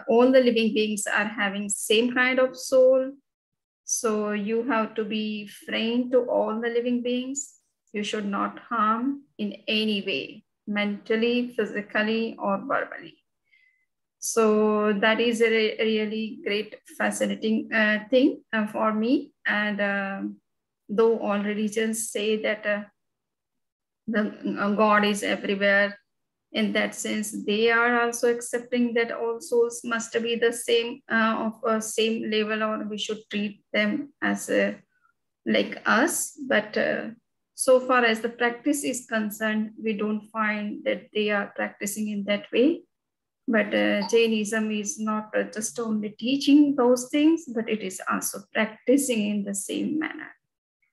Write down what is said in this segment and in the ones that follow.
all the living beings are having same kind of soul. So you have to be friend to all the living beings. You should not harm in any way, mentally, physically, or verbally. So that is a really great, fascinating thing for me. And though all religions say that God is everywhere, in that sense, they are also accepting that all souls must be the same of a same level, or we should treat them as like us. But so far as the practice is concerned, we don't find that they are practicing in that way. But Jainism is not just only teaching those things, but it is also practicing in the same manner.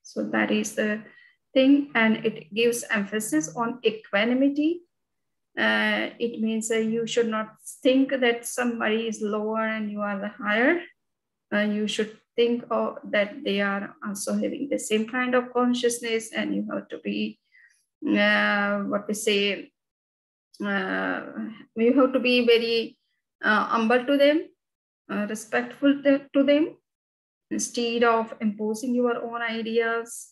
So that is the thing, and it gives emphasis on equanimity. It means you should not think that somebody is lower and you are the higher. You should think that they are also having the same kind of consciousness, and you have to be what we say, you have to be very humble to them, respectful to them. Instead of imposing your own ideas,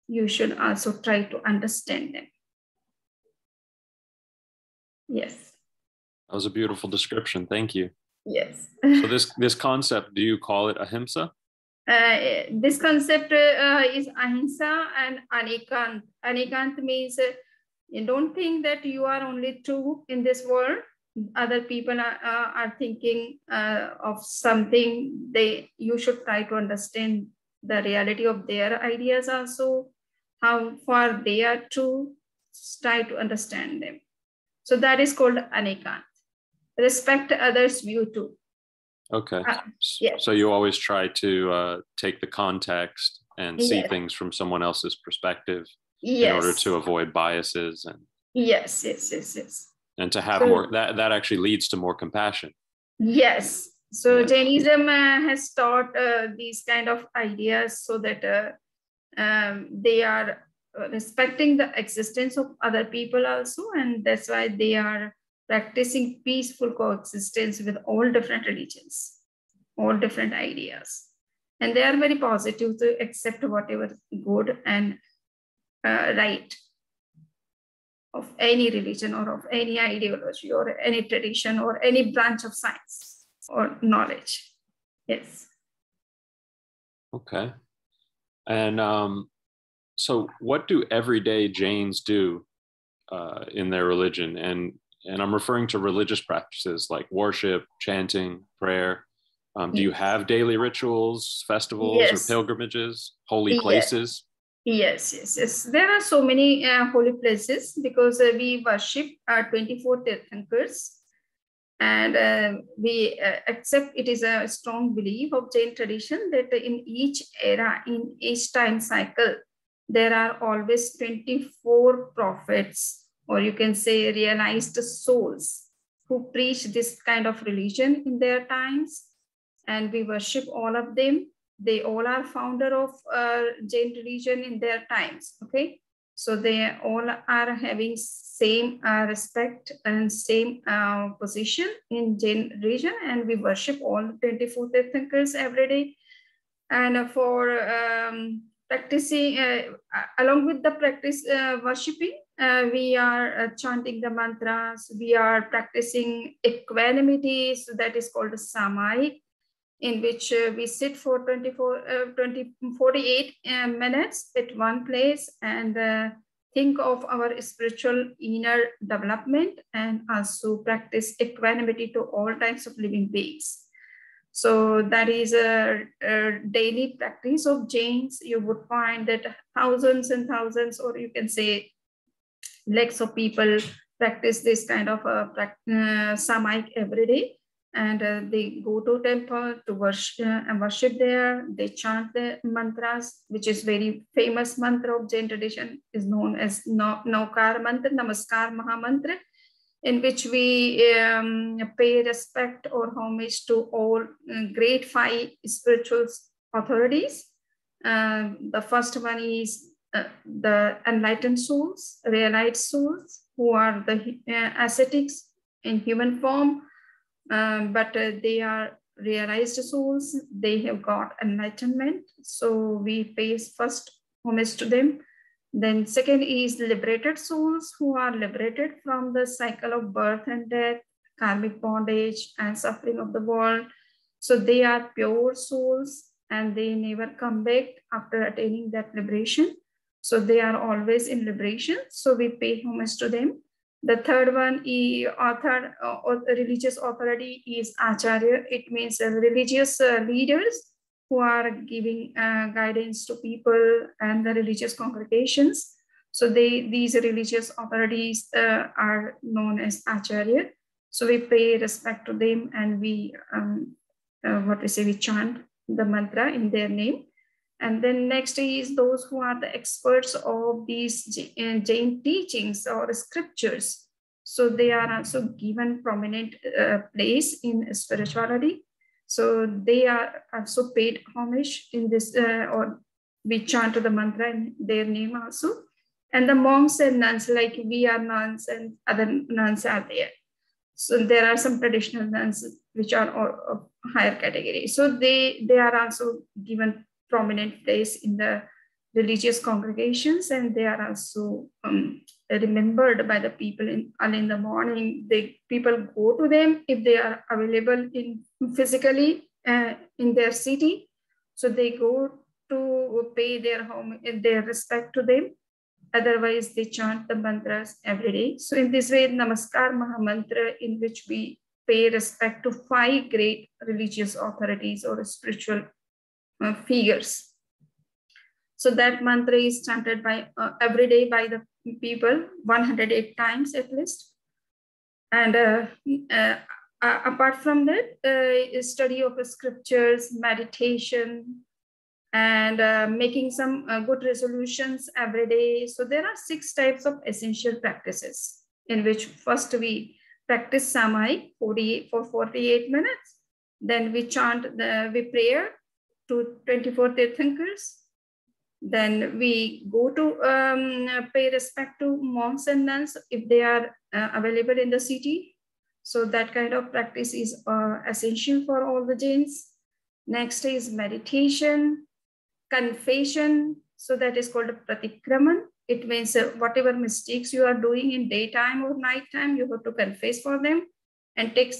you should also try to understand them. Yes. That was a beautiful description. Thank you. Yes. So this concept, do you call it ahimsa? This concept is ahimsa and anikant. Anikant means you don't think that you are only true in this world. Other people are thinking of something. You should try to understand the reality of their ideas also, how far they are true. Try to understand them. So that is called anikant. Respect others' view too. Okay. Yes. So you always try to take the context and see things from someone else's perspective in order to avoid biases. And yes. And to have more, that actually leads to more compassion. Yes. So Jainism has taught these kind of ideas so that they are respecting the existence of other people also, and that's why they are practicing peaceful coexistence with all different religions, all different ideas. And they are very positive to accept whatever good and right of any religion or of any ideology or any tradition or any branch of science or knowledge. Yes. Okay. And so what do everyday Jains do in their religion? And I'm referring to religious practices like worship, chanting, prayer. Do you have daily rituals, festivals, or pilgrimages, holy places? Yes. There are so many holy places because we worship 24 Tirthankars, and we accept it is a strong belief of Jain tradition that in each era, in each time cycle, there are always 24 prophets, or you can say realized souls, who preach this kind of religion in their times, and we worship all of them. They all are founder of Jain religion in their times. Okay, so they all are having same respect and same position in Jain religion, and we worship all 24 Tirthankars every day. And for practicing, along with the practice worshipping, we are chanting the mantras. We are practicing equanimity, so that is called samayik, in which we sit for 48 minutes at one place and think of our spiritual inner development, and also practice equanimity to all types of living beings. So that is a daily practice of Jains. You would find that thousands and thousands, or you can say lakhs of people practice this kind of samayik every day. And they go to temple to worship there. They chant the mantras, which is very famous mantra of Jain tradition, is known as Naukar mantra, Namaskar Mahamantra, in which we pay respect or homage to all great 5 spiritual authorities. The first one is the enlightened souls, realized souls, who are the ascetics in human form, but they are realized souls. They have got enlightenment. So we pay first homage to them. Then second is liberated souls who are liberated from the cycle of birth and death, karmic bondage and suffering of the world. So they are pure souls and they never come back after attaining that liberation. So they are always in liberation. So we pay homage to them. The third one, religious authority is Acharya. It means religious leaders who are giving guidance to people and the religious congregations. So these religious authorities are known as Acharya. So we pay respect to them and we, we chant the mantra in their name. And then next is those who are the experts of these Jain teachings or scriptures. So they are also given prominent place in spirituality. So they are also paid homage in this, or we chant the mantra in their name also. And the monks and nuns, like we are nuns and other nuns are there. So there are some traditional nuns which are of higher category. So they are also given prominent place in the religious congregations, and they are also remembered by the people early in the morning. People go to them if they are available physically in their city. So they go to pay their respect to them. Otherwise, they chant the mantras every day. So in this way, Namaskar Mahamantra, in which we pay respect to 5 great religious authorities or spiritual figures. So that mantra is chanted by every day by the people 108 times at least. And apart from that, study of the scriptures, meditation, and making some good resolutions every day. So there are 6 types of essential practices in which first we practice Samai for 48 minutes. Then we we pray to 24 Tirthankars. Then we go to pay respect to monks and nuns if they are available in the city. So that kind of practice is essential for all the Jains. Next is meditation, confession. So that is called a pratikraman. It means whatever mistakes you are doing in daytime or nighttime, you have to confess for them and take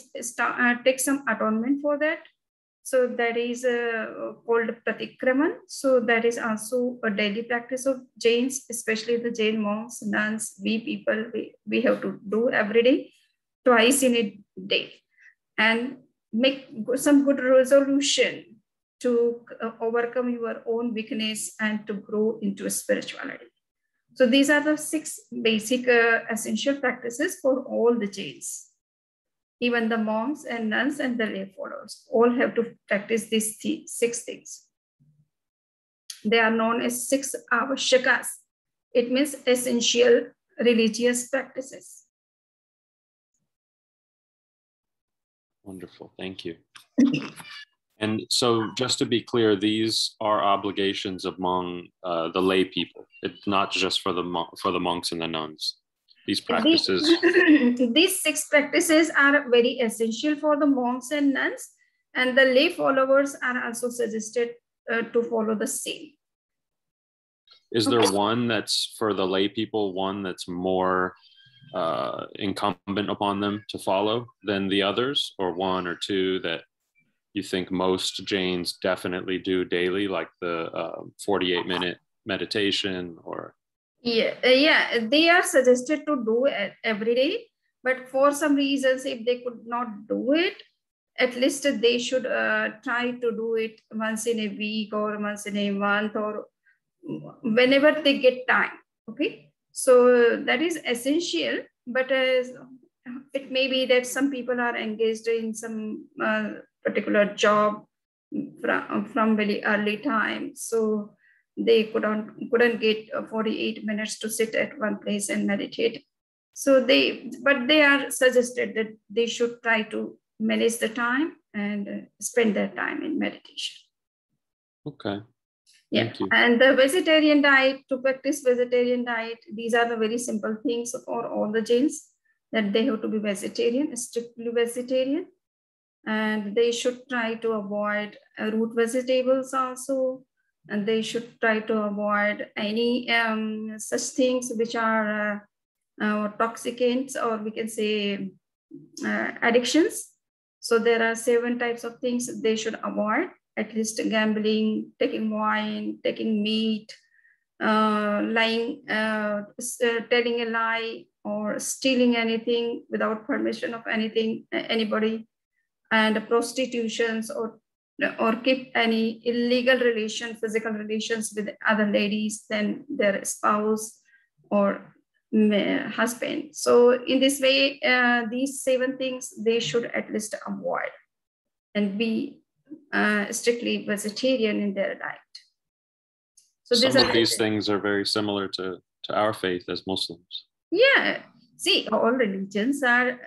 some atonement for that. So that is called pratikraman. So that is also a daily practice of Jains, especially the Jain monks, nuns, we have to do every day, twice in a day, and make some good resolution to overcome your own weakness and to grow into spirituality. So these are the 6 basic essential practices for all the Jains. Even the monks and nuns and the lay followers all have to practice these 6 things. They are known as 6 avashakas. It means essential religious practices. Wonderful, thank you. And so just to be clear, these are obligations among the lay people. It's not just for the monks and the nuns. These practices. These 6 practices are very essential for the monks and nuns, and the lay followers are also suggested to follow the same. Is there one that's for the lay people, one that's more incumbent upon them to follow than the others, or 1 or 2 that you think most Jains definitely do daily, like the 48-minute meditation? Or yeah, they are suggested to do it every day, but for some reasons, if they could not do it, at least they should try to do it once in a week or once in a month or whenever they get time. Okay, so that is essential, but it may be that some people are engaged in some particular job from very early time, so they couldn't get 48 minutes to sit at one place and meditate. So they are suggested that they should try to manage the time and spend their time in meditation. Okay. Yeah, and the vegetarian diet, to practice vegetarian diet, these are the very simple things for all the Jains, that they have to be vegetarian, strictly vegetarian. and they should try to avoid root vegetables also, and they should try to avoid any such things which are toxicants, or we can say addictions. So there are 7 types of things they should avoid, at least gambling, taking wine, taking meat, lying, telling a lie, or stealing anything without permission of anybody, and prostitutions, or keep any illegal physical relations with other ladies than their spouse or husband. So in this way, these 7 things they should at least avoid, and be strictly vegetarian in their diet. So some of these things are very similar to our faith as Muslims. Yeah, see, all religions are,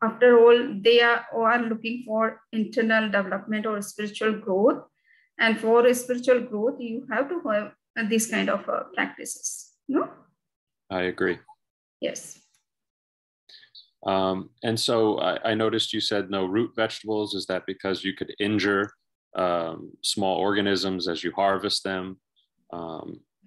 after all, they are looking for internal development or spiritual growth. And for spiritual growth, you have to have these kind of practices. No? I agree. Yes. And so I noticed you said no root vegetables. Is that because you could injure small organisms as you harvest them?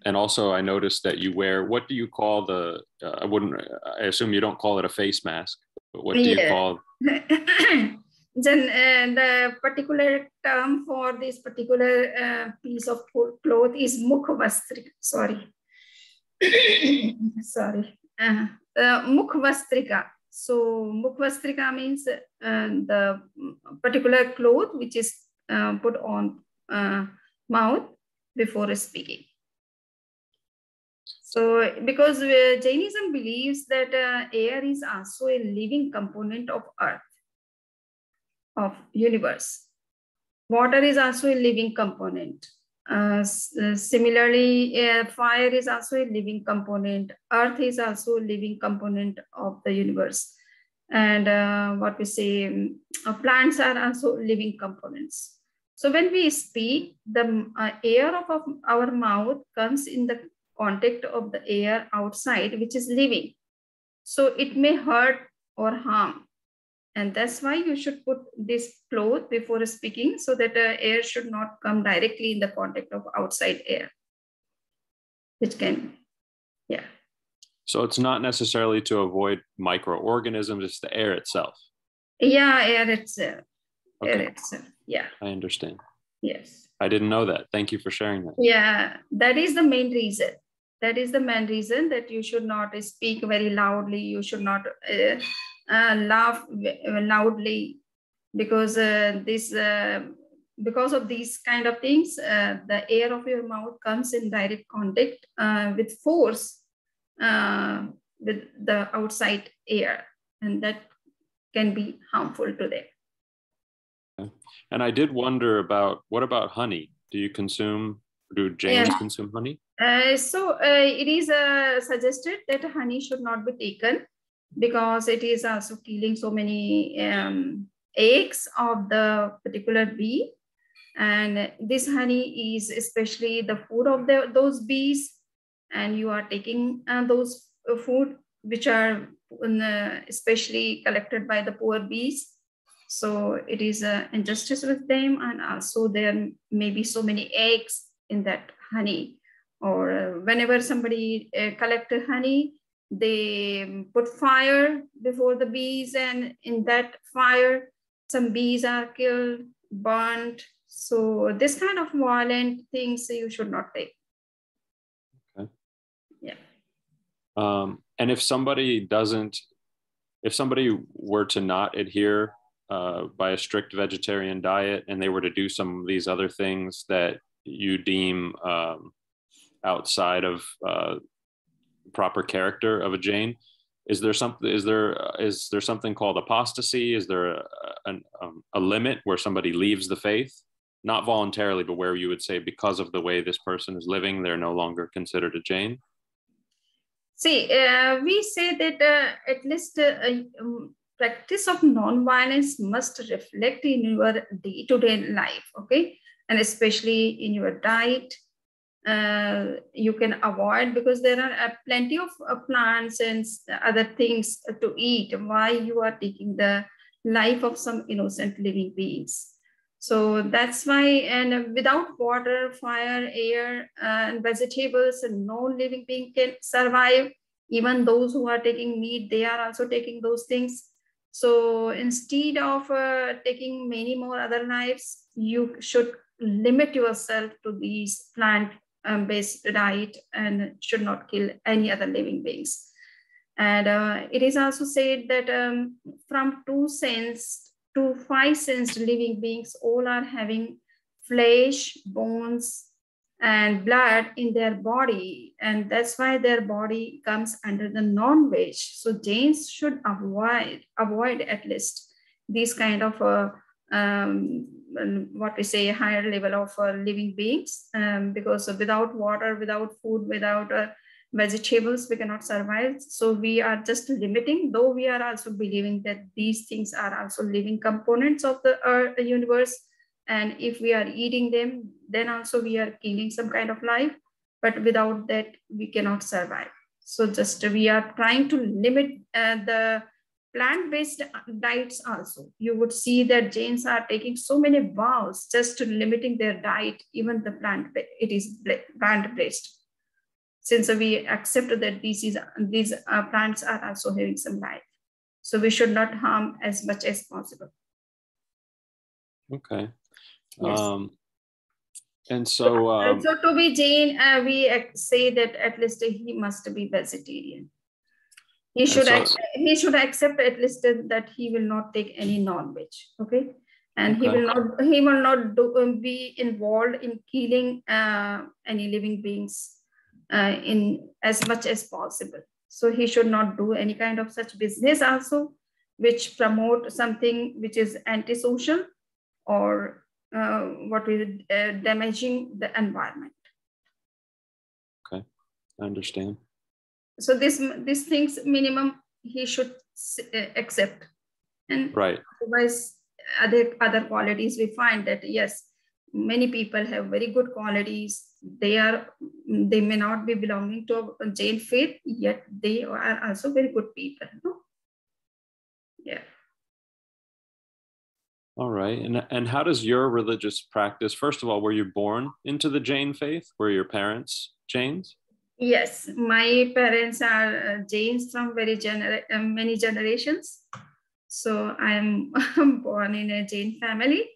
And also I noticed that you wear, what do you call the, I assume you don't call it a face mask, but what do you call? Then the particular term for this particular piece of cloth is mukhvastrika. Sorry. Sorry. Mukhvastrika. So mukhvastrika means the particular cloth which is put on mouth before speaking. So because Jainism believes that air is also a living component of earth, of universe. Water is also a living component. Similarly, fire is also a living component. Earth is also a living component of the universe. And what we say, plants are also living components. So when we speak, the air of our mouth comes in the contact of the air outside, which is living. So it may hurt or harm. And that's why you should put this cloth before speaking, so that air should not come directly in the contact of outside air, which can, yeah. So it's not necessarily to avoid microorganisms, it's the air itself. Yeah, air itself. Okay. Air itself, yeah. I understand. Yes. I didn't know that. Thank you for sharing that. Yeah, that is the main reason. That is the main reason that you should not speak very loudly. You should not laugh loudly, because because of these kind of things, the air of your mouth comes in direct contact with force with the outside air, and that can be harmful to them. Okay. And I did wonder about, what about honey? Do Jains consume honey? So it is suggested that honey should not be taken, because it is also killing so many eggs of the particular bee. And this honey is especially the food of those bees, and you are taking those food which are especially collected by the poor bees. So it is injustice with them, and also there may be so many eggs in that honey. Or whenever somebody collected honey, they put fire before the bees, and in that fire, some bees are killed, burnt. So this kind of violent things you should not take. Okay. Yeah. And if somebody were to not adhere by a strict vegetarian diet, and they were to do some of these other things that you deem outside of proper character of a Jain, is there something called apostasy? Is there a limit where somebody leaves the faith, not voluntarily, but where you would say because of the way this person is living, they're no longer considered a Jain? See, we say that at least practice of non-violence must reflect in your day-to-day life, okay? And especially in your diet, you can avoid, because there are plenty of plants and other things to eat while you are taking the life of some innocent living beings. So that's why, and without water, fire, air, and vegetables, no living being can survive. Even those who are taking meat, they are also taking those things. So instead of taking many more other lives, you should limit yourself to these plant-based diet and should not kill any other living beings. And it is also said that from 2 cents to 5 cents living beings, all are having flesh, bones, and blood in their body. And that's why their body comes under the non-veg. So Jains should avoid at least these kind of what we say higher level of living beings, because without water, without food, without vegetables, we cannot survive. So we are just limiting, though we are also believing that these things are also living components of the universe. And if we are eating them, then also we are killing some kind of life. But without that, we cannot survive. So just we are trying to limit the plant-based diets also. You would see that Jains are taking so many vows just to limiting their diet, even the it is plant-based. Since we accept that these plants are also having some life. So we should not harm as much as possible. Okay. Yes. And so... so to be Jain, we say that at least he must be vegetarian. He should accept at least that he will not take any non-veg. Okay. And he will not be involved in killing any living beings in as much as possible. So he should not do any kind of such business also, which promote something which is antisocial or what is damaging the environment. Okay, I understand. So these things minimum he should accept, and right. Otherwise other qualities we find that yes, many people have very good qualities. They may not be belonging to a Jain faith, yet they are also very good people. No? Yeah. All right. And how does your religious practice, first of all, were you born into the Jain faith? Were your parents Jains? Yes, my parents are Jains from many generations. So I'm born in a Jain family.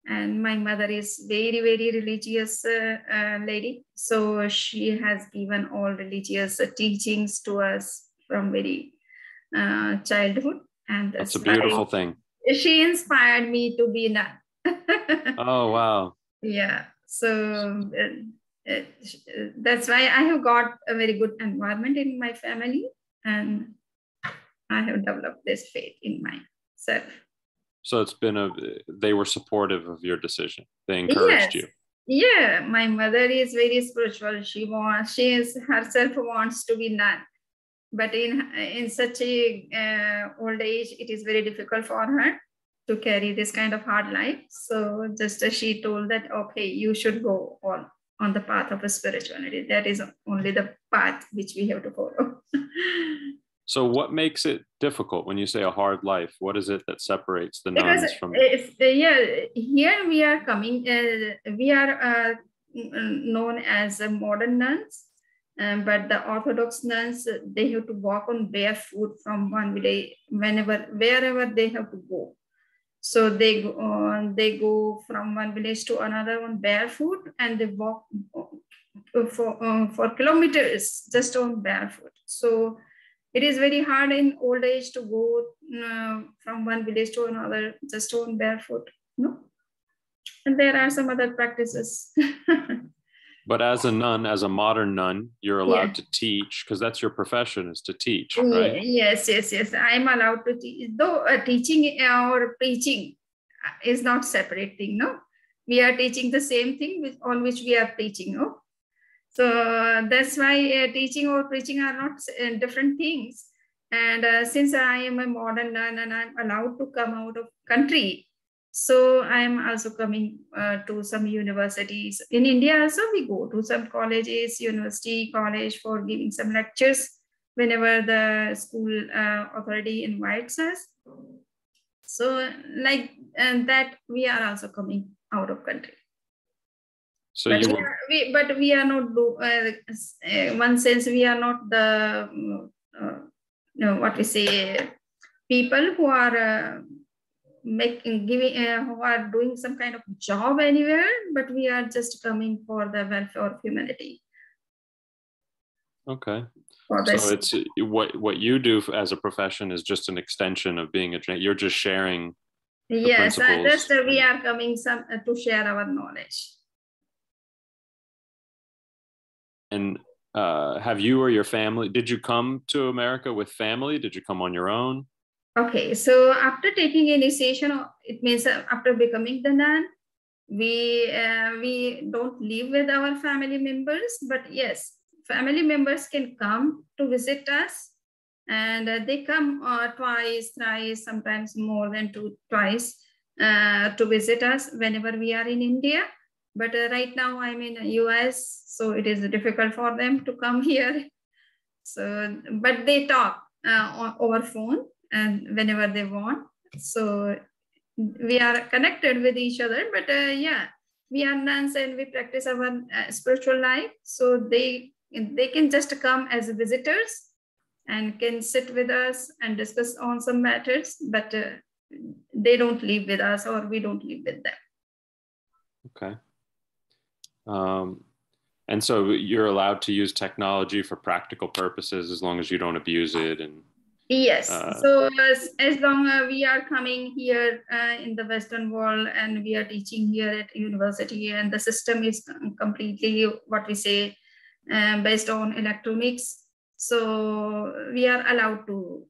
And my mother is very, very religious lady. So she has given all religious teachings to us from very childhood. And that's a beautiful thing. She inspired me to be a nun. Oh, wow. Yeah. So that's why I have got a very good environment in my family. And I have developed this faith in myself. So it's been they were supportive of your decision. They encouraged you. Yeah, my mother is very spiritual. She herself wants to be nun, but in such a old age, it is very difficult for her to carry this kind of hard life. So just she told that, okay, you should go on the path of spirituality. That is only the path which we have to follow. So what makes it difficult when you say a hard life? What is it that separates the nuns from? Here we are coming, we are known as modern nuns, but the Orthodox nuns, they have to walk on barefoot from one village, wherever they have to go. So they go from one village to another on barefoot, and they walk for kilometers just on barefoot. So it is very hard in old age to go from one village to another just on barefoot. No, and there are some other practices. But as a nun, as a modern nun, you're allowed to teach, because that's your profession, is to teach, right? Yes. I'm allowed to teach, though teaching or preaching is not separate thing. No, we are teaching the same thing on which we are preaching. No. So that's why teaching or preaching are not different things. And since I am a modern nun and I'm allowed to come out of country, so I'm also coming to some universities. In India also, we go to some colleges, university, college for giving some lectures whenever the school authority invites us. So like and that we are also coming out of country. So But you we were, are, we are not one sense we are not the what we say people who are who are doing some kind of job anywhere, but we are just coming for the welfare of humanity. okay. For So this. it's what you do as a profession is just an extension of being you're just sharing the Yes, principles. just we are coming some to share our knowledge. And have you or your family, did you come to America with family? Did you come on your own? Okay, so after taking initiation, it means after becoming the nun, we don't live with our family members, but yes, family members can come to visit us, and they come twice, thrice, sometimes more than twice to visit us whenever we are in India. But right now I'm in US, so it is difficult for them to come here. So, but they talk over phone and whenever they want. So we are connected with each other, but yeah, we are nuns and we practice our spiritual life. So they can just come as visitors and can sit with us and discuss on some matters, but they don't live with us or we don't live with them. Okay. And so you're allowed to use technology for practical purposes as long as you don't abuse it. And yes, so as long as we are coming here in the Western world and we are teaching here at university, and the system is completely what we say based on electronics, so we are allowed to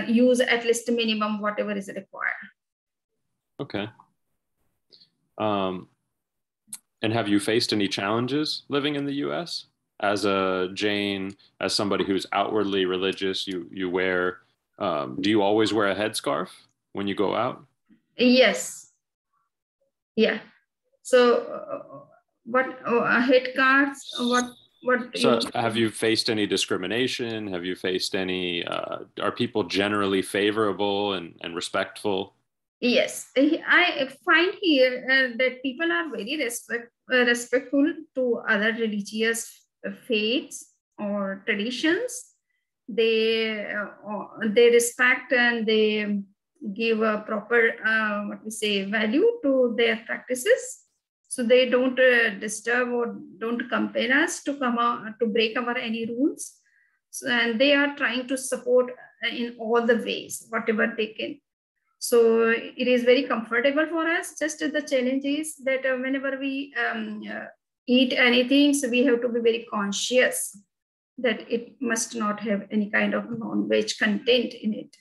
use at least minimum whatever is required. Okay. And have you faced any challenges living in the US? As a Jain, as somebody who's outwardly religious, you wear, do you always wear a headscarf when you go out? Yes. Yeah. So what head cards, what so have you faced any discrimination? Have you faced any, are people generally favorable and respectful? Yes, I find here that people are very respectful to other religious faiths or traditions. They respect and they give a proper what we say value to their practices. So they don't disturb or don't compel us to come out to break our any rules. So, and they are trying to support in all the ways whatever they can. So it is very comfortable for us. Just the challenge is that whenever we eat anything, so we have to be very conscious that it must not have any kind of non-veg content in it.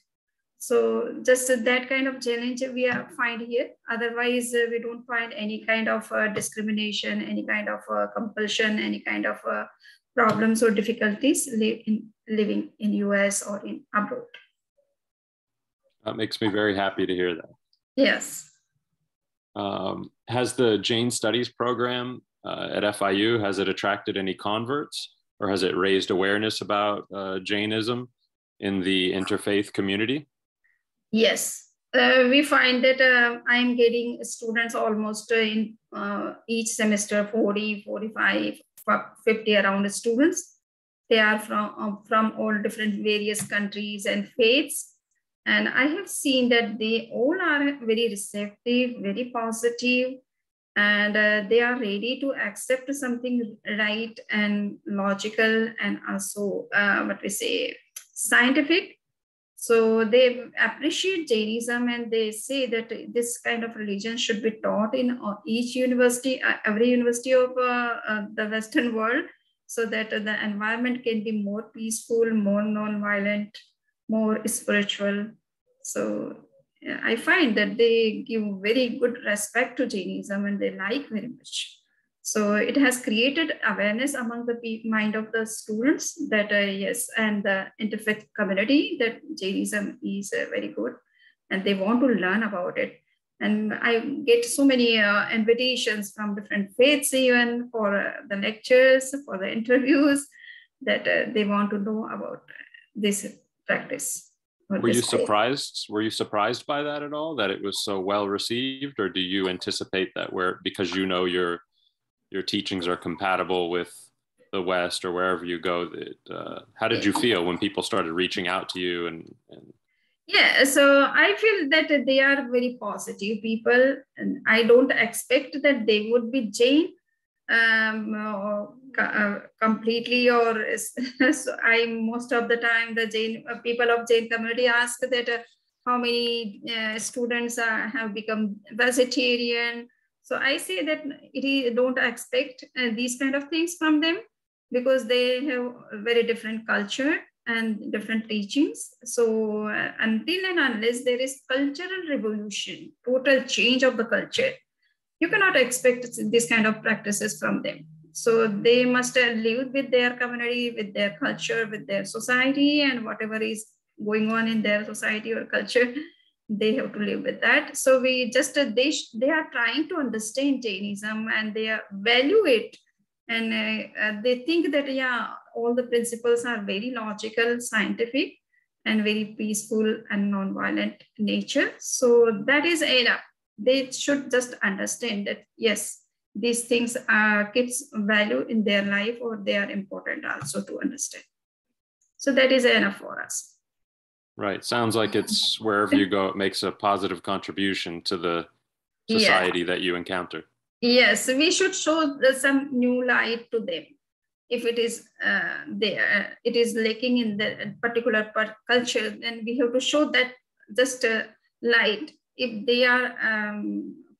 So just that kind of challenge we find here. Otherwise, we don't find any kind of discrimination, any kind of compulsion, any kind of problems or difficulties living in US or in abroad. That makes me very happy to hear that. Yes. Has the Jain Studies program at FIU, has it attracted any converts, or has it raised awareness about Jainism in the interfaith community? Yes. We find that I'm getting students almost in each semester 40, 45, 50 around students. They are from all different various countries and faiths. And I have seen that they all are very receptive, very positive, and they are ready to accept something right and logical and also what we say scientific. So they appreciate Jainism and they say that this kind of religion should be taught in each university, every university of the Western world, so that the environment can be more peaceful, more non-violent, more spiritual. So I find that they give very good respect to Jainism and they like very much. So it has created awareness among the mind of the students that yes, and the interfaith community that Jainism is very good and they want to learn about it. And I get so many invitations from different faiths even for the lectures, for the interviews that they want to know about this practice. Were you surprised? Were you surprised by that at all? That it was so well received, or do you anticipate that because you know your teachings are compatible with the West or wherever you go? How did you feel when people started reaching out to you? And yeah, so I feel that they are very positive people, and I don't expect that they would be Jain completely, or so I most of the time the Jain people of Jain community ask that how many students have become vegetarian. So I say that don't expect these kind of things from them, because they have a very different culture and different teachings. So until and unless there is cultural revolution, total change of the culture, you cannot expect this kind of practices from them. So they must live with their community, with their culture, with their society, and whatever is going on in their society or culture, they have to live with that. So we just they are trying to understand Jainism, and they value it, and they think that all the principles are very logical, scientific, and very peaceful and non-violent nature. So that is enough. They should just understand that yes, these things keeps value in their life, or they are important also to understand. So that is enough for us. Right. Sounds like it's wherever you go, it makes a positive contribution to the society that you encounter. Yes, we should show some new light to them. If it is there, it is lacking in the particular culture, then we have to show that just light. If they are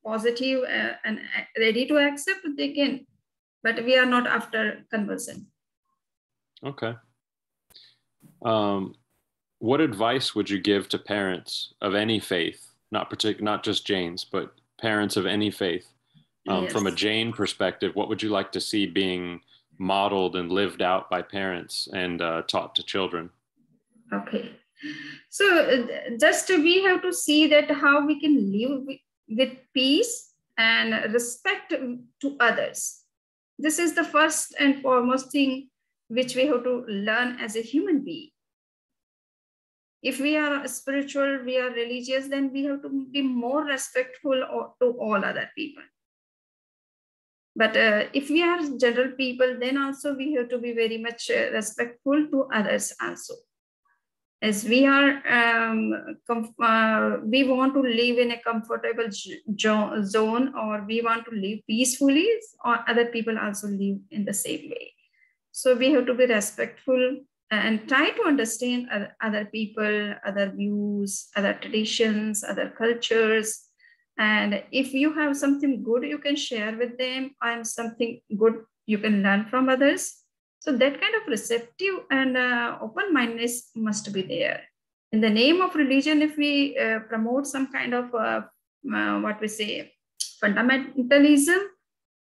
positive and ready to accept, they can, but we are not after conversion. Okay. What advice would you give to parents of any faith, not just Jains, but parents of any faith? From a Jain perspective, what would you like to see being modeled and lived out by parents and taught to children? Okay. So just we have to see that how we can live with peace and respect to others. This is the first and foremost thing which we have to learn as a human being. If we are spiritual, we are religious, then we have to be more respectful to all other people. But if we are general people, then also we have to be very much respectful to others also. As we are, we want to live in a comfortable zone, or we want to live peacefully, or other people also live in the same way. So we have to be respectful and try to understand other people, other views, other traditions, other cultures. And if you have something good you can share with them, and something good you can learn from others. So that kind of receptive and open-mindedness must be there. In the name of religion, if we promote some kind of what we say fundamentalism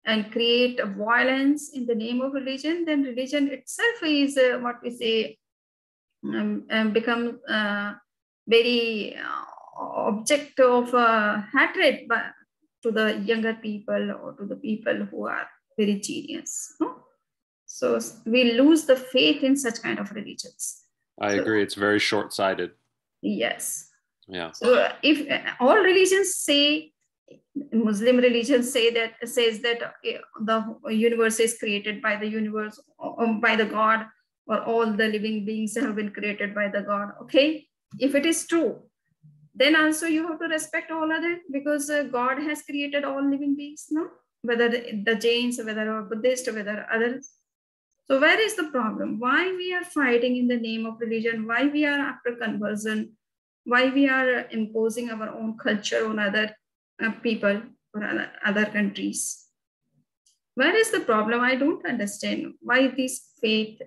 and create violence in the name of religion, then religion itself is what we say become very object of hatred to the younger people, or to the people who are very genius. No? So we lose the faith in such kind of religions. I agree. It's very short-sighted. Yes. Yeah. So if all religions say, Muslim religion says that the universe is created by the universe, by the God, or all the living beings have been created by the God. Okay, if it is true, then also you have to respect all other, because God has created all living beings. No, whether the Jains, whether Buddhist, whether others. So where is the problem? Why we are fighting in the name of religion? Why we are after conversion? Why we are imposing our own culture on other people or other countries? Where is the problem? I don't understand why this faith,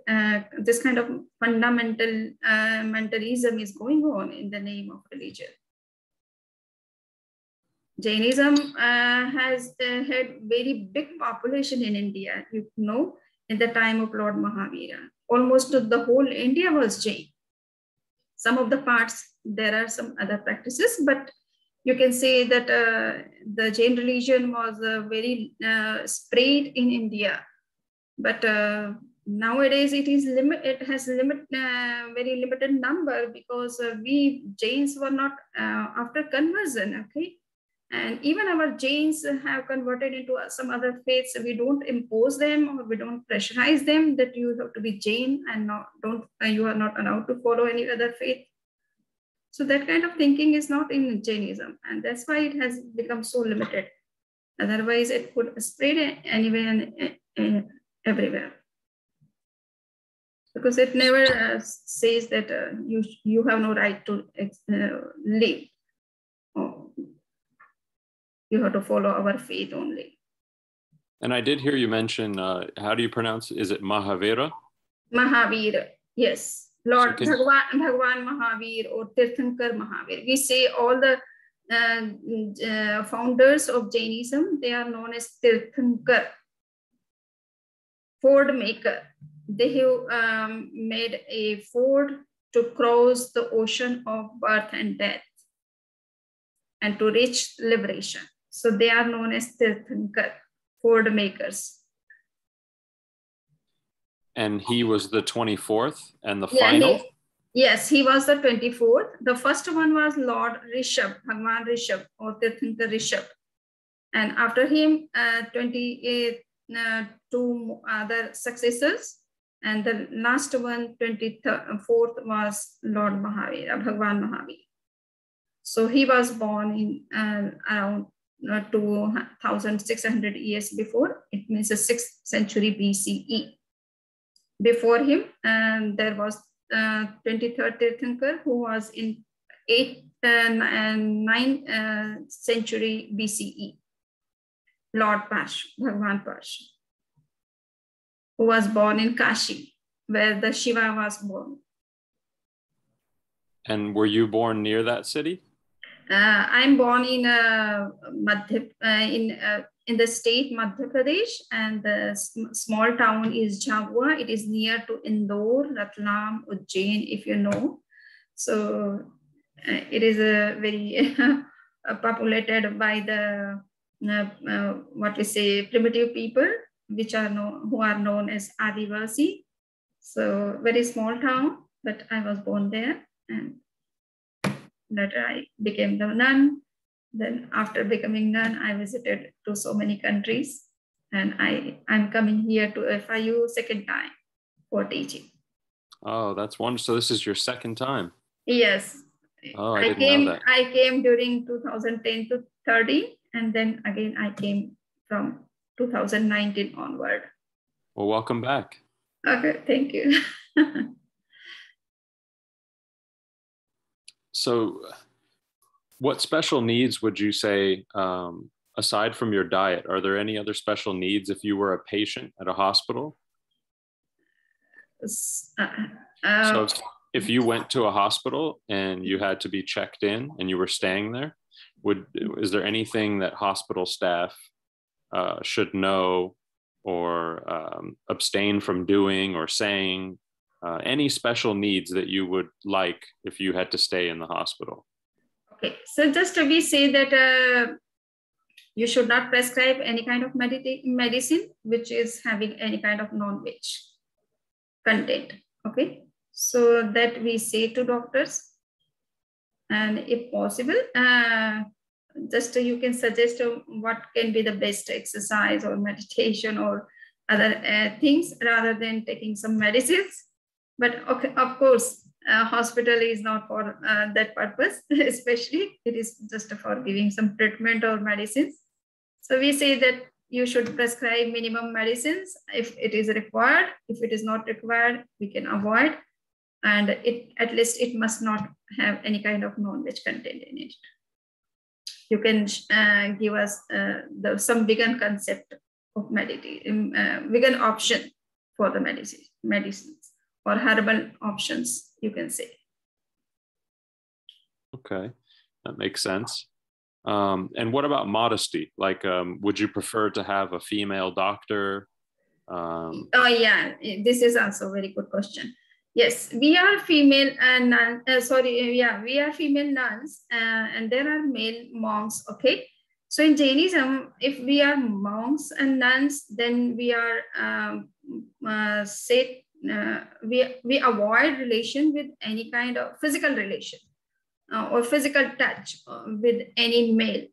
this kind of fundamental mentalism is going on in the name of religion. Jainism has had very big population in India. You know, in the time of Lord Mahavira, almost the whole India was Jain. Some of the parts, there are some other practices, but you can say that the Jain religion was very spread in India. But nowadays it is it has very limited number, because we Jains were not after conversion, okay? And even our Jains have converted into some other faiths. We don't impose them, or we don't pressurize them that you have to be Jain and you are not allowed to follow any other faith. So that kind of thinking is not in Jainism, and that's why it has become so limited. Otherwise, it could spread anywhere and everywhere, because it never says that you have no right to live. Or you have to follow our faith only. And I did hear you mention, how do you pronounce it? Is it Mahavira? Mahavir, yes. Lord Bhagwan Mahavir or Tirthankar Mahavir. We say all the founders of Jainism, they are known as Tirthankar, ford maker. They have made a ford to cross the ocean of birth and death and to reach liberation. So they are known as Tirthankar, ford makers. And he was the 24th and the final? Yes, he was the 24th. The first one was Lord Rishabh, Bhagwan Rishabh or Tirthankar Rishabh. And after him, 28 two other successors. And the last one, 24th, was Lord Mahavir, Bhagwan Mahavir. So he was born in around 2,600 years before. It means the 6th century BCE. Before him, there was 23rd Tirthankar, who was in 8th and 9th century BCE. Lord Pash, Bhagwan Pash, who was born in Kashi, where the Shiva was born. And were you born near that city? I'm born in in the state Madhya Pradesh, and the small town is Jhabua. It is near to Indore, Ratlam, Ujjain, if you know. So it is a very populated by the what we say primitive people, who are known as Adivasi. So very small town, but I was born there, and later I became the nun. Then after becoming nun, I visited to so many countries, and I'm coming here to FIU second time for teaching. Oh, that's wonderful. So this is your second time? Yes. Oh, I didn't know that. I came during 2010 to 13, and then again I came from 2019 onward. Well, welcome back. Okay, thank you. So what special needs would you say, aside from your diet, are there any other special needs if you were a patient at a hospital? So if you went to a hospital and you had to be checked in and you were staying there, is there anything that hospital staff should know or abstain from doing or saying? Any special needs that you would like if you had to stay in the hospital? Okay, so just we say that you should not prescribe any kind of medicine which is having any kind of non-veg content. Okay, so that we say to doctors, and if possible, just you can suggest what can be the best exercise or meditation or other things rather than taking some medicines. But okay, of course, hospital is not for that purpose, especially it is just for giving some treatment or medicines. So we say that you should prescribe minimum medicines if it is required. If it is not required, we can avoid. And at least it must not have any kind of non-veg content in it. You can give us some vegan concept of vegan option for the medicines. Or herbal options, you can say. Okay, that makes sense. And what about modesty? Like, would you prefer to have a female doctor? Oh yeah, this is also a very good question. Yes, we are female nuns. We are female nuns, and there are male monks. Okay, So in Jainism, if we are monks and nuns, then we are we avoid relation with any kind of physical relation or physical touch with any male.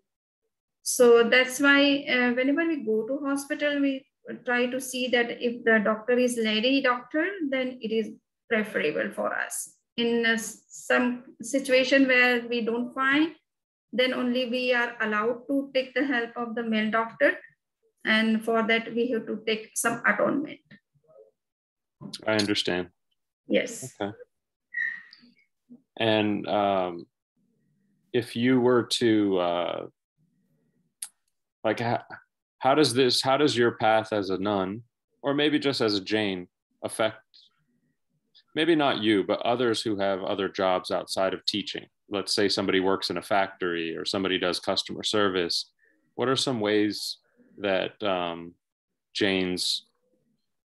So that's why whenever we go to hospital, we try to see that if the doctor is lady doctor, then it is preferable for us. In some situation where we don't find, then only we are allowed to take the help of the male doctor. And for that, we have to take some atonement. I understand. Yes. Okay. And if you were to, like, how does your path as a nun, or maybe just as a Jain, affect, maybe not you, but others who have other jobs outside of teaching? Let's say somebody works in a factory or somebody does customer service. What are some ways that Jains,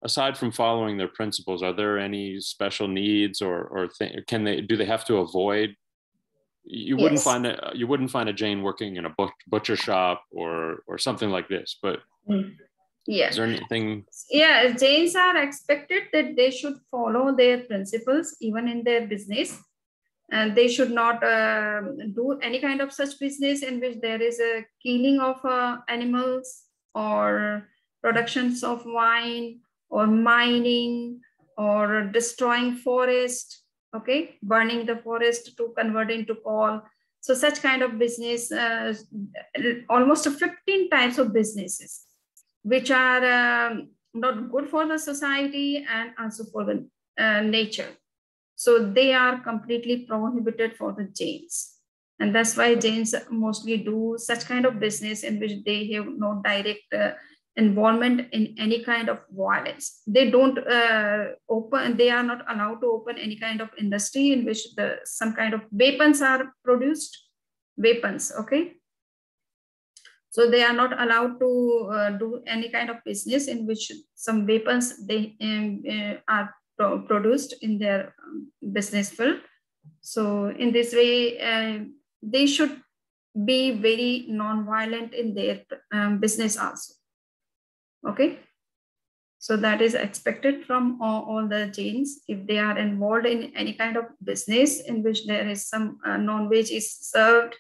aside from following their principles, are there any special needs or do they have to avoid? You wouldn't find a Jain working in a butcher shop or something like this, but yeah, is there anything? Yeah, Jains are expected that they should follow their principles even in their business, and they should not do any kind of such business in which there is a killing of animals or productions of wine or mining or destroying forest, okay, burning the forest to convert into coal. So such kind of business, almost 15 types of businesses, which are not good for the society and also for the nature. So they are completely prohibited for the Jains. And that's why Jains mostly do such kind of business in which they have no direct involvement in any kind of violence. They don't they are not allowed to open any kind of industry in which some kind of weapons are produced. Weapons, okay? So they are not allowed to do any kind of business in which some weapons they are produced in their business field. So in this way, they should be very non-violent in their business also. Okay. So that is expected from all the Jains. If they are involved in any kind of business in which there is some non-veg is served,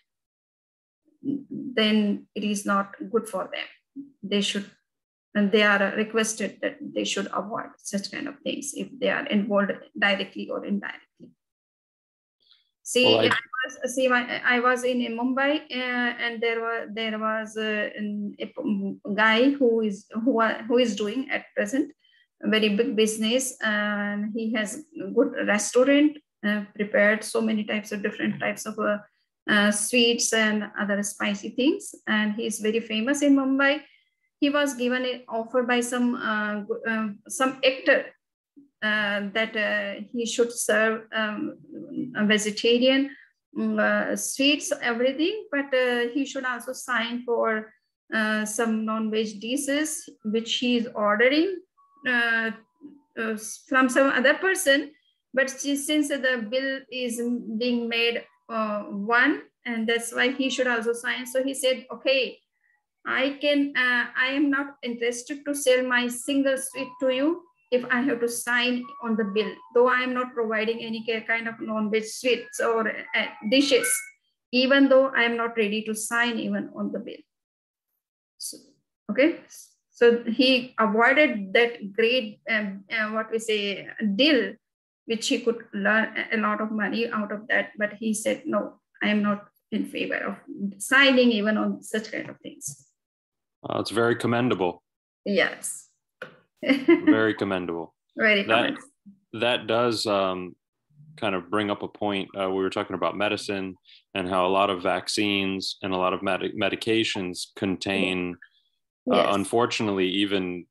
then it is not good for them. They should, and they are requested that they should avoid such kind of things if they are involved directly or indirectly. See, well, I was in Mumbai, and there was a guy who is doing at present a very big business, and he has a good restaurant, prepared so many types of different types of sweets and other spicy things, and he is very famous in Mumbai. He was given an offer by some actor that he should serve a vegetarian sweets, everything, but he should also sign for some non-veg dishes which he is ordering from some other person. But since the bill is being made one, and that's why he should also sign. So he said, okay, I am not interested to sell my single sweet to you if I have to sign on the bill, though I am not providing any kind of non-veg sweets or dishes, even though I am not ready to sign even on the bill. So, okay, so he avoided that great, what we say, deal, which he could learn a lot of money out of that. But he said, no, I am not in favor of signing even on such kind of things. It's very commendable. Yes. Very commendable. Very commendable. That does kind of bring up a point. We were talking about medicine and how a lot of vaccines and a lot of medications contain, unfortunately, even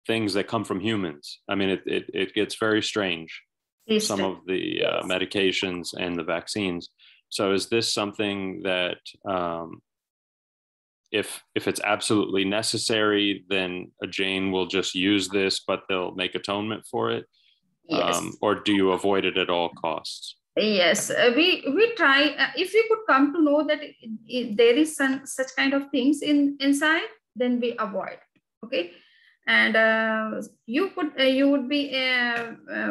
things that come from humans. I mean, it gets very strange, some of the medications and the vaccines. So is this something that if it's absolutely necessary, then a Jain will just use this, but they'll make atonement for it? Or do you avoid it at all costs? Yes, we try. If we could come to know that there is some such kind of things inside, then we avoid. Okay, and you would be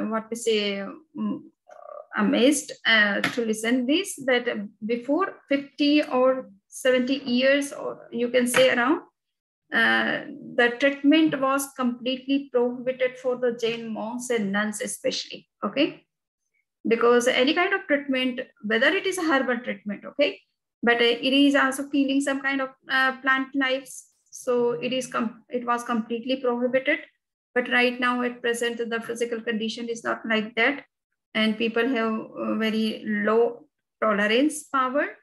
what we say amazed to listen this, that before 50 or 70 years, or you can say around, the treatment was completely prohibited for the Jain monks and nuns especially. Okay, because any kind of treatment, whether it is a herbal treatment, okay, but it is also killing some kind of plant lives, so it was completely prohibited. But right now at present the physical condition is not like that, and people have very low tolerance power,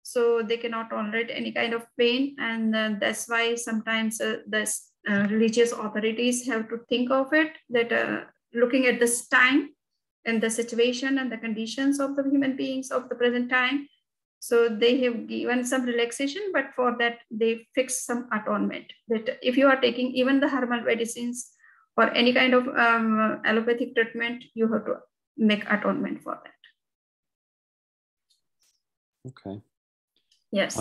so they cannot tolerate any kind of pain, and that's why sometimes the religious authorities have to think of it, that looking at this time and the situation and the conditions of the human beings of the present time, so they have given some relaxation, but for that they fix some atonement, that if you are taking even the herbal medicines or any kind of allopathic treatment, you have to make atonement for that. Okay. Yes.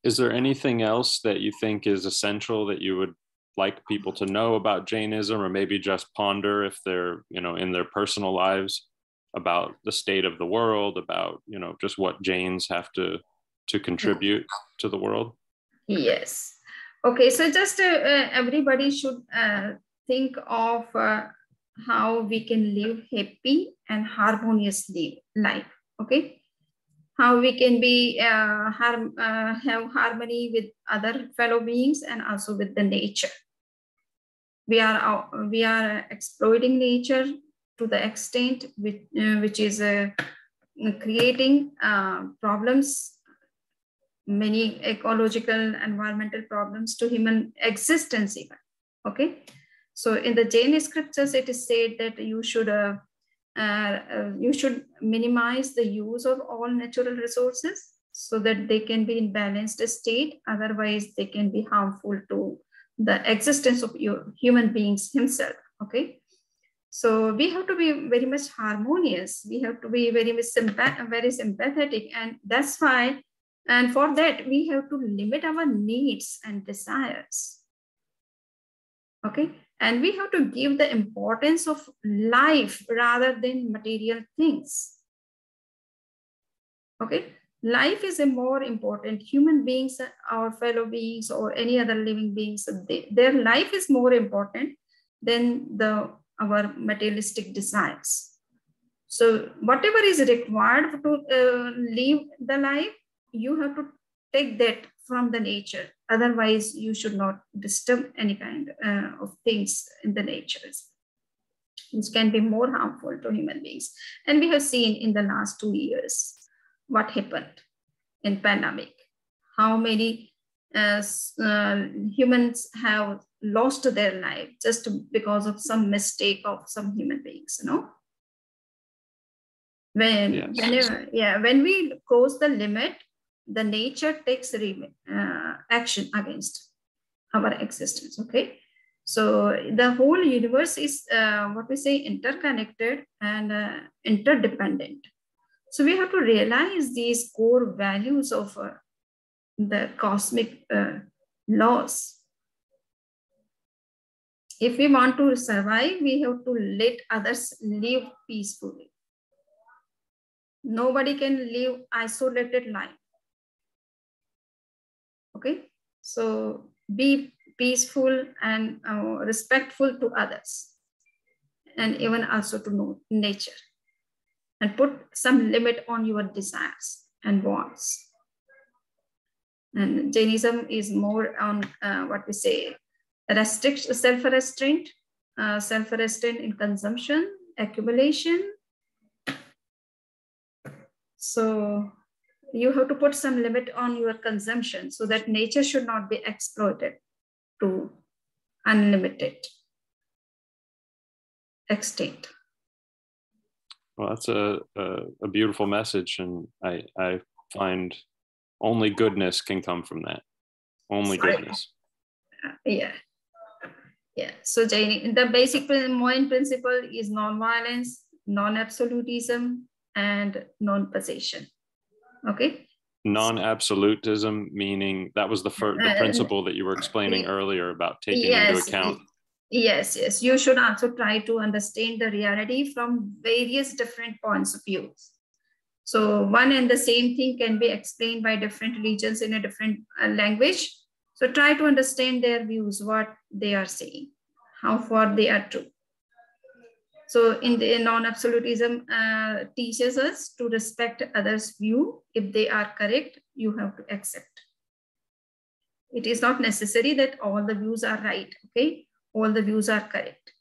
Is there anything else that you think is essential that you would like people to know about Jainism, or maybe just ponder if they're, in their personal lives, about the state of the world, about, just what Jains have to contribute to the world? Yes. Okay. So just everybody should think of how we can live happy and harmonious life. Okay. How we can be have harmony with other fellow beings and also with the nature. We are exploiting nature to the extent which is creating problems, many ecological, environmental problems to human existence even. Okay, so in the Jain scriptures, it is said that you should minimize the use of all natural resources so that they can be in balanced state. Otherwise, they can be harmful to the existence of your human beings himself. Okay, so we have to be very much harmonious. We have to be very sympathetic, and that's why. And for that, we have to limit our needs and desires. Okay, and we have to give the importance of life rather than material things. Okay, life is a more important. Human beings, our fellow beings, or any other living beings, their life is more important than our materialistic desires. So whatever is required to live the life, you have to take that from the nature. Otherwise, you should not disturb any kind of things in the natures, which can be more harmful to human beings. And we have seen in the last 2 years what happened in pandemic. How many humans have lost their life just because of some mistake of some human beings, When we cross the limit, the nature takes action against our existence. Okay, so the whole universe is what we say interconnected and interdependent. So we have to realize these core values of the cosmic laws. If we want to survive, we have to let others live peacefully. Nobody can live isolated life. Okay, so be peaceful and respectful to others, and even also to nature, and put some limit on your desires and wants. And Jainism is more on what we say self-restraint in consumption, accumulation. So you have to put some limit on your consumption so that nature should not be exploited to unlimited extent. Well, that's a beautiful message, and I find only goodness can come from that. Only goodness. Yeah. So Jain, the basic main principle is non-violence, non-absolutism and non-possession. Okay. Non-absolutism, meaning that was the principle that you were explaining earlier about taking into account. Yes. You should also try to understand the reality from various different points of view. So one and the same thing can be explained by different religions in a different language. So try to understand their views, what they are saying, how far they are true. So in the non-absolutism teaches us to respect others' view. If they are correct, you have to accept. It is not necessary that all the views are right, okay? All the views are correct.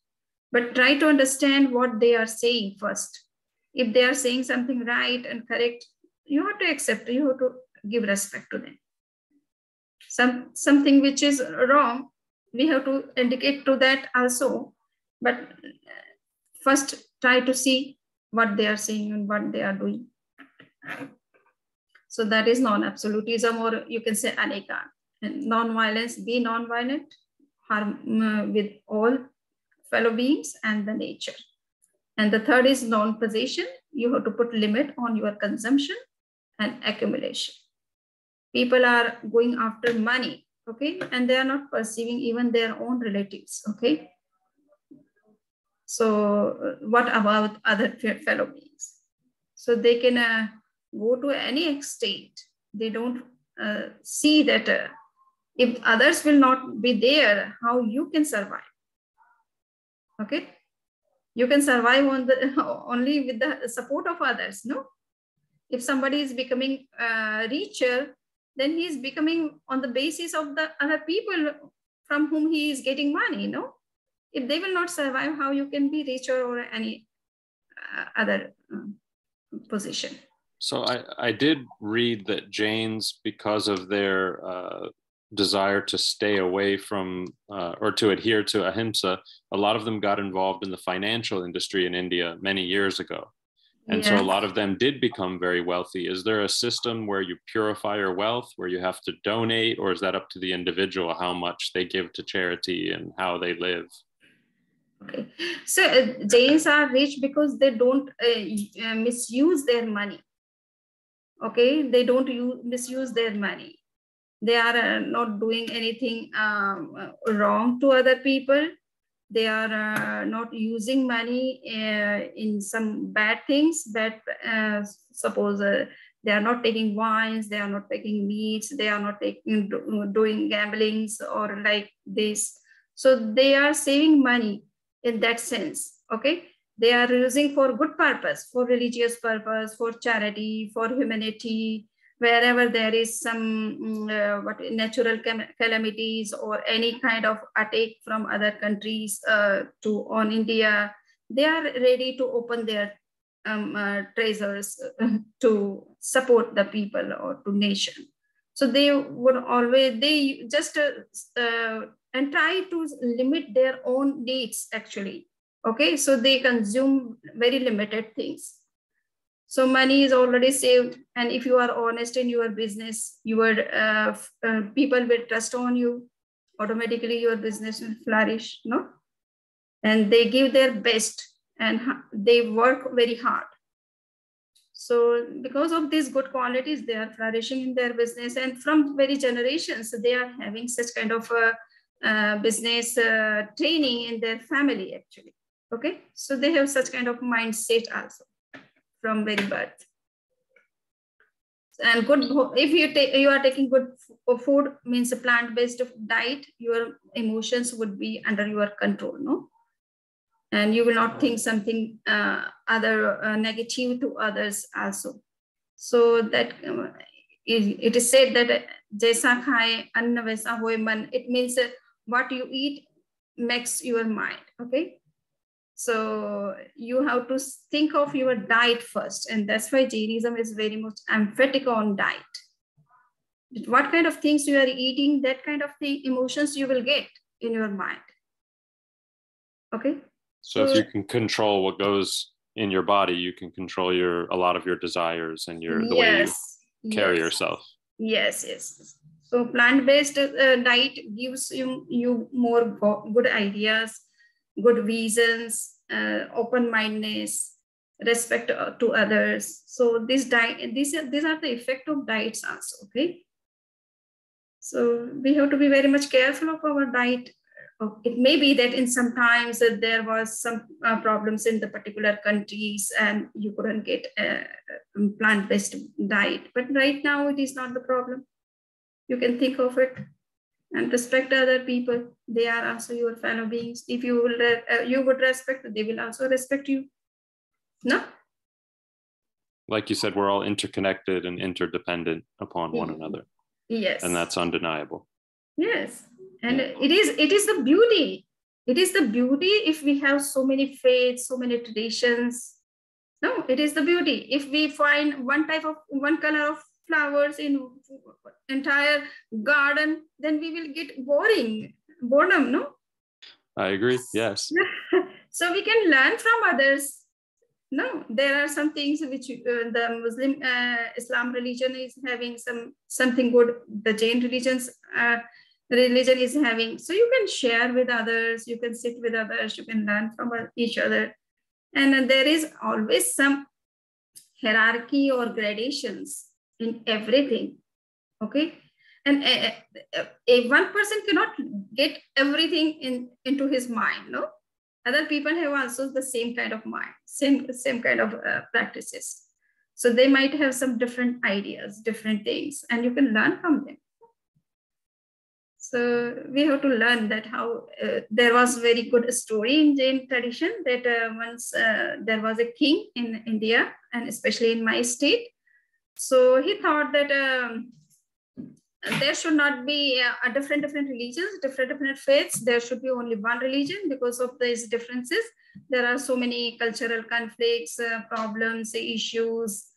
But try to understand what they are saying first. If they are saying something right and correct, you have to accept, you have to give respect to them. Something which is wrong, we have to indicate to that also. But first, try to see what they are saying and what they are doing. So that is non-absolutism, or you can say aneka. Non-violence, be non-violent, harm with all fellow beings and the nature. And the third is non-possession. You have to put limit on your consumption and accumulation. People are going after money, okay? And they are not perceiving even their own relatives, okay? So what about other fellow beings? So they can go to any extent. They don't see that if others will not be there, how you can survive, okay? You can survive on only with the support of others, no? If somebody is becoming richer, then he is becoming on the basis of the other people from whom he is getting money, no? If they will not survive, how you can be richer or any other position? So I did read that Jains, because of their desire to stay away from or to adhere to ahimsa, a lot of them got involved in the financial industry in India many years ago. And so a lot of them did become very wealthy. Is there a system where you purify your wealth, where you have to donate, or is that up to the individual, how much they give to charity and how they live? Okay, so Jains are rich because they don't misuse their money. Okay, they don't misuse their money. They are not doing anything wrong to other people. They are not using money in some bad things. Suppose they are not taking wines, they are not taking meats, they are not doing gamblings or like this. So they are saving money in that sense, okay? They are using for good purpose, for religious purpose, for charity, for humanity, wherever there is some natural calamities or any kind of attack from other countries on India, they are ready to open their treasures to support the people or to nation. So they would always, they just and try to limit their own needs actually. Okay, so they consume very limited things. So money is already saved, and if you are honest in your business, your people will trust on you. Automatically, your business will flourish, no? And they give their best, and they work very hard. So because of these good qualities, they are flourishing in their business, and from very generations, they are having such kind of business training in their family actually. Okay, so they have such kind of mindset also from very birth. And good, if you are taking good food, means a plant-based diet, your emotions would be under your control, no? And you will not think something other negative to others also. So that it is said that jaisa khaye anna vaisa hoye man. It means what you eat makes your mind, okay? So you have to think of your diet first. And that's why Jainism is very much emphatic on diet. What kind of things you are eating, that kind of the emotions you will get in your mind. Okay. So if you can control what goes in your body, you can control a lot of your desires and the way you carry yourself. Yes. So plant-based diet gives you more good ideas, good visions, open-mindedness, respect to others. So these are the effect of diets also. Okay. So we have to be very much careful of our diet. It may be that in some times there was some problems in the particular countries and you couldn't get a plant-based diet. But right now it is not the problem. You can think of it and respect other people. They are also your fellow beings. If you will, you would respect, they will also respect you. No? Like you said, we're all interconnected and interdependent upon one another. Yes. And that's undeniable. Yes. And it is the beauty. It is the beauty if we have so many faiths, so many traditions. No, it is the beauty. If we find one color of flowers in entire garden, then we will get boredom, no? I agree. Yes. So we can learn from others. No, there are some things which the Muslim Islam religion is having something good. The Jain religion is having. So you can share with others. You can sit with others. You can learn from each other. And there is always some hierarchy or gradations in everything. Okay, and one person cannot get everything into his mind. No. Other people have also the same kind of mind, same kind of practices. So they might have some different ideas, different things, and you can learn from them. So we have to learn that how there was very good story in Jain tradition that once there was a king in India and especially in my state. So he thought that there should not be different religions, different faiths. There should be only one religion because of these differences. There are so many cultural conflicts, problems, issues,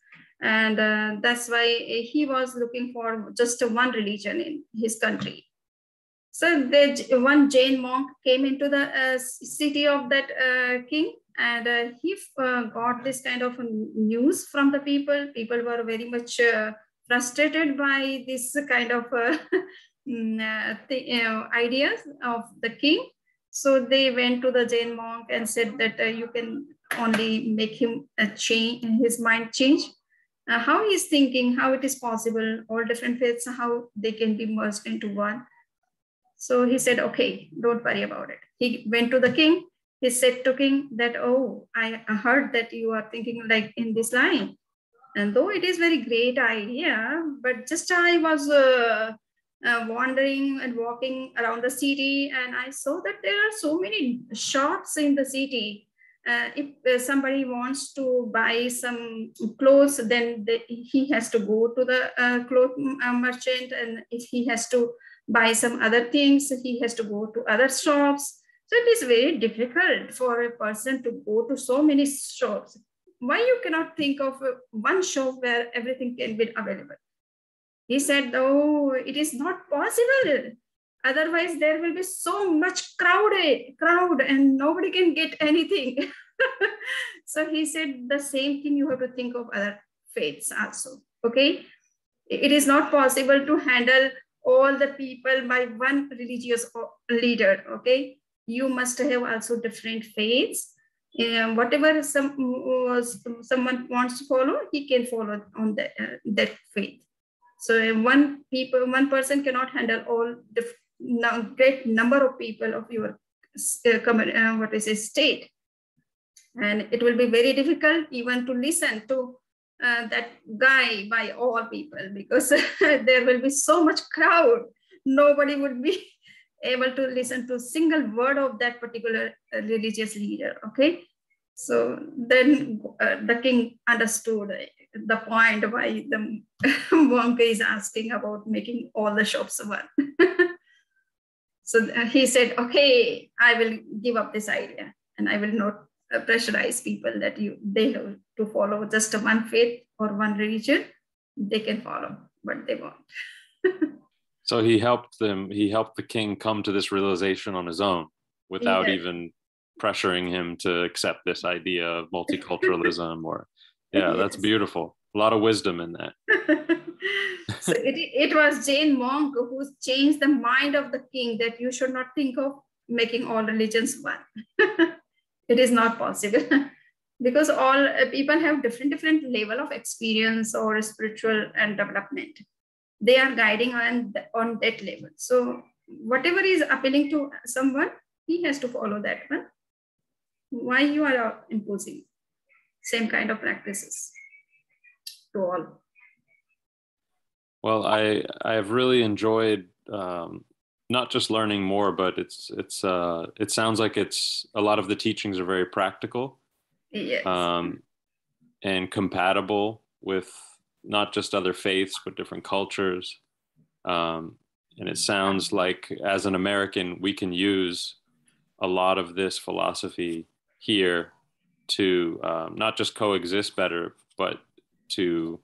and that's why he was looking for just one religion in his country. So one Jain monk came into the city of that king, and he got this kind of news from the people. People were very much frustrated by this kind of ideas of the king. So they went to the Jain monk and said that you can only make him his mind change. How he's thinking, how it is possible, all different faiths, how they can be merged into one. So he said, okay, don't worry about it. He went to the king. He said to king that, oh, I heard that you are thinking like in this line. And though it is very great idea, but just I was wandering and walking around the city, and I saw that there are so many shops in the city. If somebody wants to buy some clothes, then he has to go to the cloth merchant, and if he has to buy some other things, he has to go to other shops. So it is very difficult for a person to go to so many shops. Why you cannot think of one shop where everything can be available? He said, oh, it is not possible. Otherwise, there will be so much crowd and nobody can get anything. So he said the same thing you have to think of other faiths also. Okay. It is not possible to handle all the people by one religious leader. Okay. You must have also different faiths. Whatever someone wants to follow, he can follow on that faith. So one person cannot handle all the great number of people of your state, and it will be very difficult even to listen to that guy by all people, because there will be so much crowd. Nobody would be able to listen to a single word of that particular religious leader. Okay. So then the king understood the point why the monk is asking about making all the shops one. So he said, okay, I will give up this idea and I will not pressurize people that they have to follow just one faith or one religion. They can follow what they want. So he helped the king come to this realization on his own without even pressuring him to accept this idea of multiculturalism that's beautiful. A lot of wisdom in that. So it was Jain monk who changed the mind of the king that you should not think of making all religions one. It is not possible. because all people have different level of experience or spiritual and development. They are guiding on that level. So whatever is appealing to someone, he has to follow that one. Why you are imposing same kind of practices to all? Well, I have really enjoyed not just learning more, but it sounds like it's a lot of the teachings are very practical, Yes. And compatible with not just other faiths but different cultures. And it sounds like as an American, we can use a lot of this philosophy here to not just coexist better, but to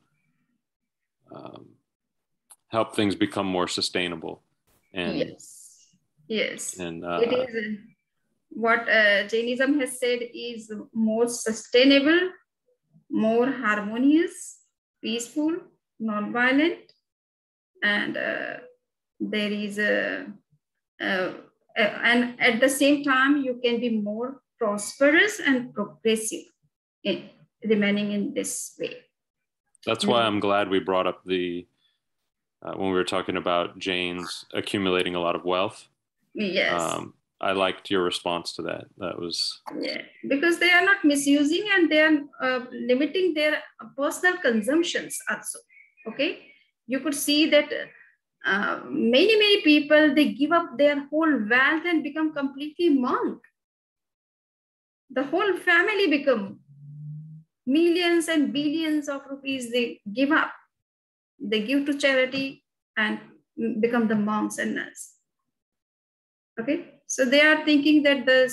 help things become more sustainable. And yes, and it is what Jainism has said is more sustainable, more harmonious, peaceful, non-violent, and there is and at the same time you can be more prosperous and progressive in remaining in this way. That's why I'm glad we brought up the when we were talking about Jains accumulating a lot of wealth. Yes. I liked your response to that. That was because they are not misusing and they are limiting their personal consumptions also. Okay, you could see that many people, they give up their whole wealth and become completely monk. The whole family become millions and billions of rupees they give up. They give to charity and become the monks and nuns. Okay, so they are thinking that the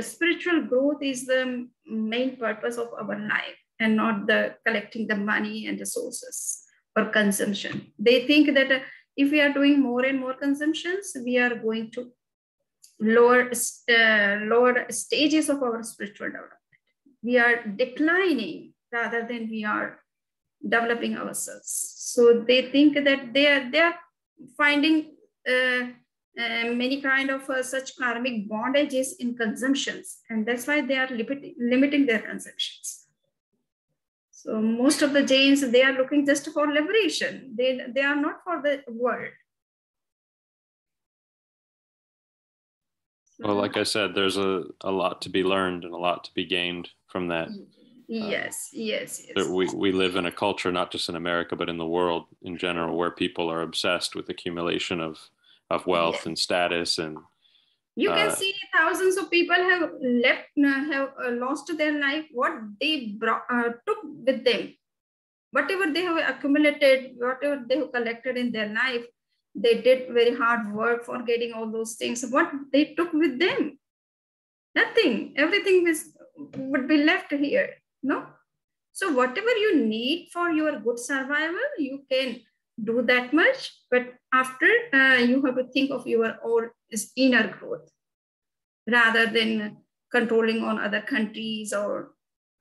spiritual growth is the main purpose of our life and not the collecting the money and resources for consumption. They think that if we are doing more and more consumptions, we are going to lower stages of our spiritual development. We are declining rather than we are developing ourselves. So they think that they are finding many kind of such karmic bondages in consumptions, and that's why they are limiting their consumptions. So most of the Jains, they are looking just for liberation. They are not for the world. Well, like I said, there's a lot to be learned and a lot to be gained from that. Yes. We live in a culture, not just in America, but in the world in general, where people are obsessed with accumulation of wealth and status. And you can see thousands of people have lost their life. What they took with them, whatever they have accumulated, whatever they have collected in their life, they did very hard work for getting all those things. What they took with them? Nothing. Everything would be left here. No. So whatever you need for your good survival, you can do that much. But after, you have to think of your own inner growth rather than controlling on other countries or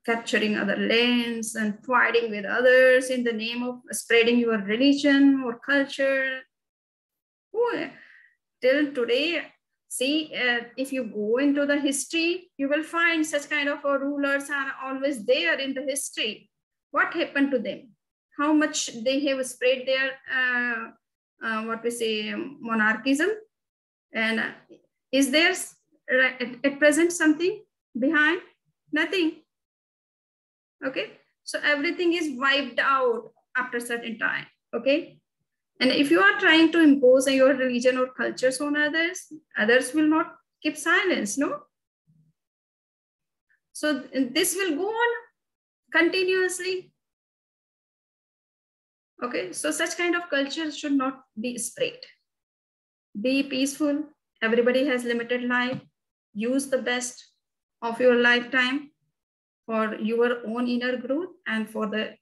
capturing other lands and fighting with others in the name of spreading your religion or culture. Till today, see, if you go into the history, you will find such kind of rulers are always there in the history. What happened to them? How much they have spread their, monarchism? And is there at present something behind? Nothing. Okay, so everything is wiped out after a certain time. Okay, and if you are trying to impose your religion or cultures on others, others will not keep silence, no? So this will go on continuously. Okay, so such kind of culture should not be spread. Be peaceful. Everybody has limited life. Use the best of your lifetime for your own inner growth and for the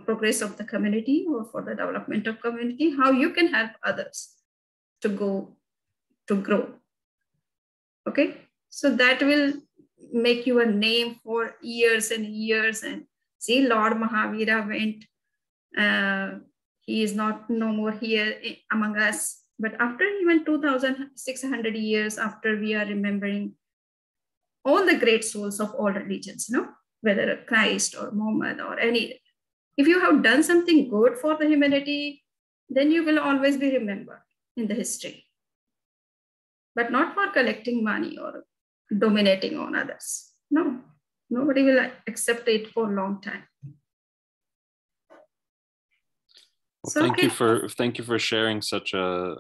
progress of the community or for the development of community, how you can help others to grow. Okay, so that will make you a name for years and years. And see, Lord Mahavira went, he is no more here among us, but after even 2,600 years after we are remembering all the great souls of all religions, whether Christ or Muhammad or any. If you have done something good for the humanity, then you will always be remembered in the history, but not for collecting money or dominating on others. No, nobody will accept it for a long time. Well, thank you for sharing such a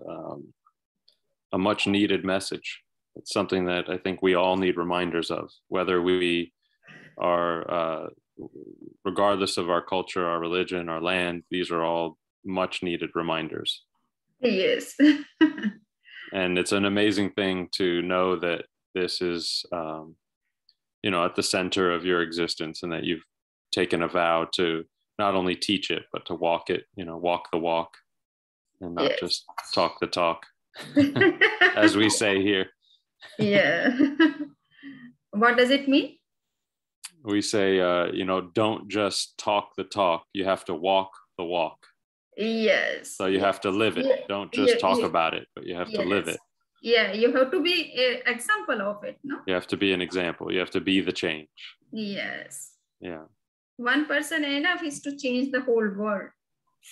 much needed message. It's something that I think we all need reminders of, whether we are, regardless of our culture, our religion, our land. These are all much needed reminders. Yes. And it's an amazing thing to know that this is, at the center of your existence, and that you've taken a vow to not only teach it, but to walk it, walk the walk, and not just talk the talk, as we say here. Yeah. What does it mean? We say, don't just talk the talk, you have to walk the walk. Yes. So you have to live it. Yeah. Don't just talk about it, but you have to live it. Yeah, you have to be an example of it, no? You have to be an example. You have to be the change. Yes. Yeah. One person enough is to change the whole world.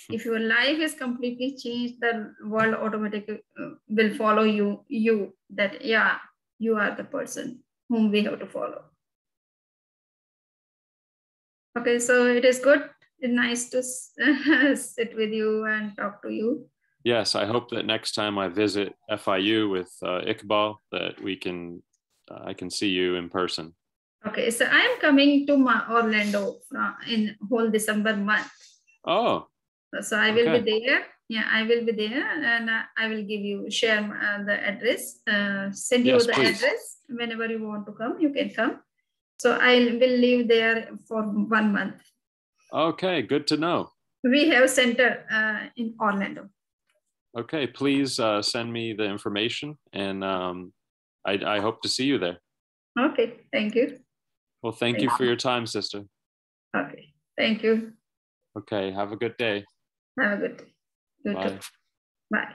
If your life is completely changed, the world automatically will follow you that, yeah, you are the person whom we have to follow. Okay, so it is good. It's nice to sit with you and talk to you. Yes, I hope that next time I visit FIU with Iqbal, that I can see you in person. Okay, so I am coming to Orlando in whole December month. Oh. So I will be there. Yeah, I will be there, and I will share the address, send you the address. Whenever you want to come, you can come. So I will live there for 1 month. Okay, good to know. We have center in Orlando. Okay, please send me the information, and I hope to see you there. Okay, thank you. Well, thank you for your time, sister. Okay, thank you. Okay, have a good day. Have a good day. You Bye. too. Bye.